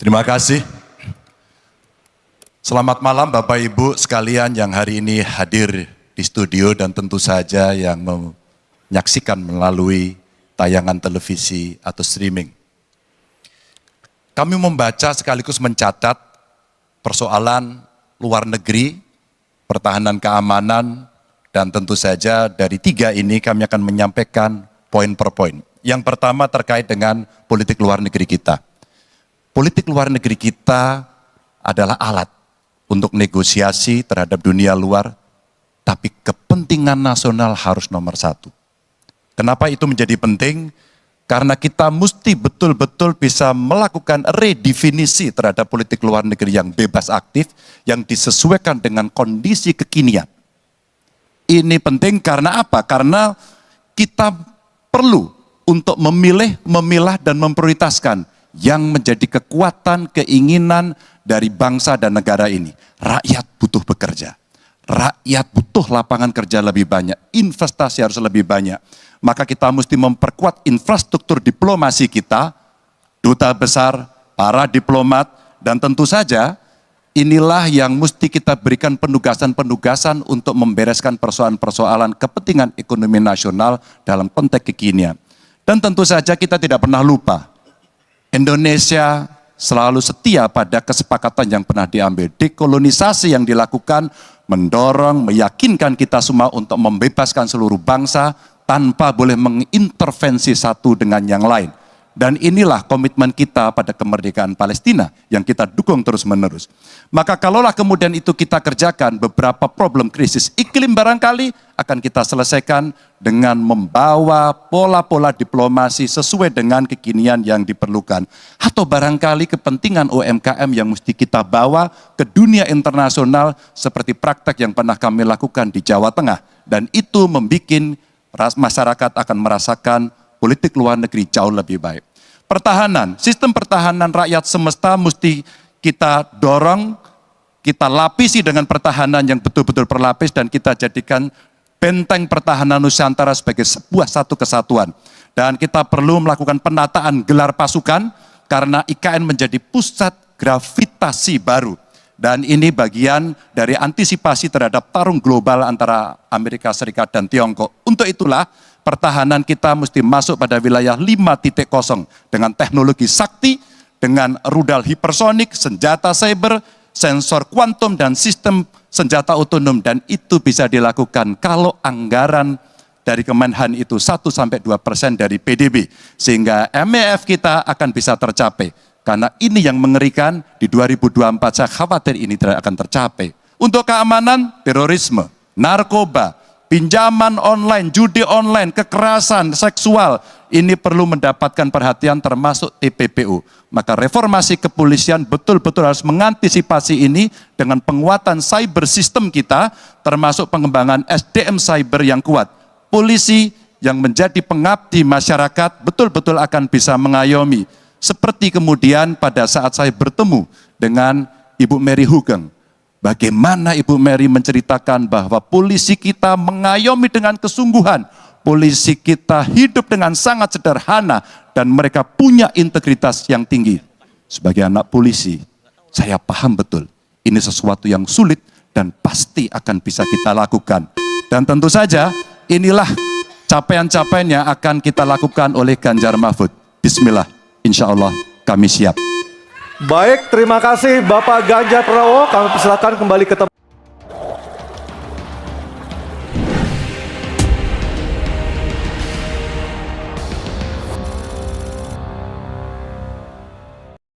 Terima kasih. Selamat malam Bapak Ibu sekalian yang hari ini hadir di studio dan tentu saja yang menyaksikan melalui tayangan televisi atau streaming. Kami membaca sekaligus mencatat persoalan luar negeri, pertahanan keamanan, dan tentu saja dari tiga ini kami akan menyampaikan poin per poin. Yang pertama terkait dengan politik luar negeri kita. Politik luar negeri kita adalah alat untuk negosiasi terhadap dunia luar, tapi kepentingan nasional harus nomor satu. Kenapa itu menjadi penting? Karena kita mesti betul-betul bisa melakukan redefinisi terhadap politik luar negeri yang bebas aktif, yang disesuaikan dengan kondisi kekinian. Ini penting karena apa? Karena kita perlu untuk memilih, memilah, dan memprioritaskan yang menjadi kekuatan, keinginan dari bangsa dan negara ini. Rakyat butuh bekerja. Rakyat butuh lapangan kerja lebih banyak. Investasi harus lebih banyak. Maka kita mesti memperkuat infrastruktur diplomasi kita, duta besar, para diplomat, dan tentu saja inilah yang mesti kita berikan penugasan-penugasan untuk membereskan persoalan-persoalan kepentingan ekonomi nasional dalam konteks kekinian. Dan tentu saja kita tidak pernah lupa, Indonesia selalu setia pada kesepakatan yang pernah diambil. Dekolonisasi yang dilakukan mendorong, meyakinkan kita semua untuk membebaskan seluruh bangsa tanpa boleh mengintervensi satu dengan yang lain. Dan inilah komitmen kita pada kemerdekaan Palestina yang kita dukung terus-menerus. Maka kalaulah kemudian itu kita kerjakan, beberapa problem krisis iklim barangkali akan kita selesaikan dengan membawa pola-pola diplomasi sesuai dengan kekinian yang diperlukan. Atau barangkali kepentingan UMKM yang mesti kita bawa ke dunia internasional seperti praktek yang pernah kami lakukan di Jawa Tengah. Dan itu membuat masyarakat akan merasakan politik luar negeri jauh lebih baik. Pertahanan, sistem pertahanan rakyat semesta mesti kita dorong, kita lapisi dengan pertahanan yang betul-betul berlapis dan kita jadikan benteng pertahanan Nusantara sebagai sebuah satu kesatuan. Dan kita perlu melakukan penataan gelar pasukan karena IKN menjadi pusat gravitasi baru. Dan ini bagian dari antisipasi terhadap tarung global antara Amerika Serikat dan Tiongkok. Untuk itulah pertahanan kita mesti masuk pada wilayah 5.0 dengan teknologi sakti, dengan rudal hipersonik, senjata cyber, sensor kuantum, dan sistem senjata otonom. Dan itu bisa dilakukan kalau anggaran dari Kemenhan itu 1-2% dari PDB. Sehingga MEF kita akan bisa tercapai. Karena ini yang mengerikan, di 2024 saya khawatir ini tidak akan tercapai. Untuk keamanan, terorisme, narkoba, pinjaman online, judi online, kekerasan seksual, ini perlu mendapatkan perhatian termasuk TPPU. Maka reformasi kepolisian betul-betul harus mengantisipasi ini dengan penguatan cyber system kita, termasuk pengembangan SDM cyber yang kuat. Polisi yang menjadi pengabdi masyarakat betul-betul akan bisa mengayomi. Seperti kemudian pada saat saya bertemu dengan Ibu Mary Hugeng, bagaimana Ibu Mary menceritakan bahwa polisi kita mengayomi dengan kesungguhan, polisi kita hidup dengan sangat sederhana, dan mereka punya integritas yang tinggi. Sebagai anak polisi, saya paham betul, ini sesuatu yang sulit dan pasti akan bisa kita lakukan. Dan tentu saja, inilah capaian-capaian yang akan kita lakukan oleh Ganjar Mahfud. Bismillah, insya Allah kami siap. Baik, terima kasih Bapak Ganjar Pranowo. Kami persilakan kembali ke tempat.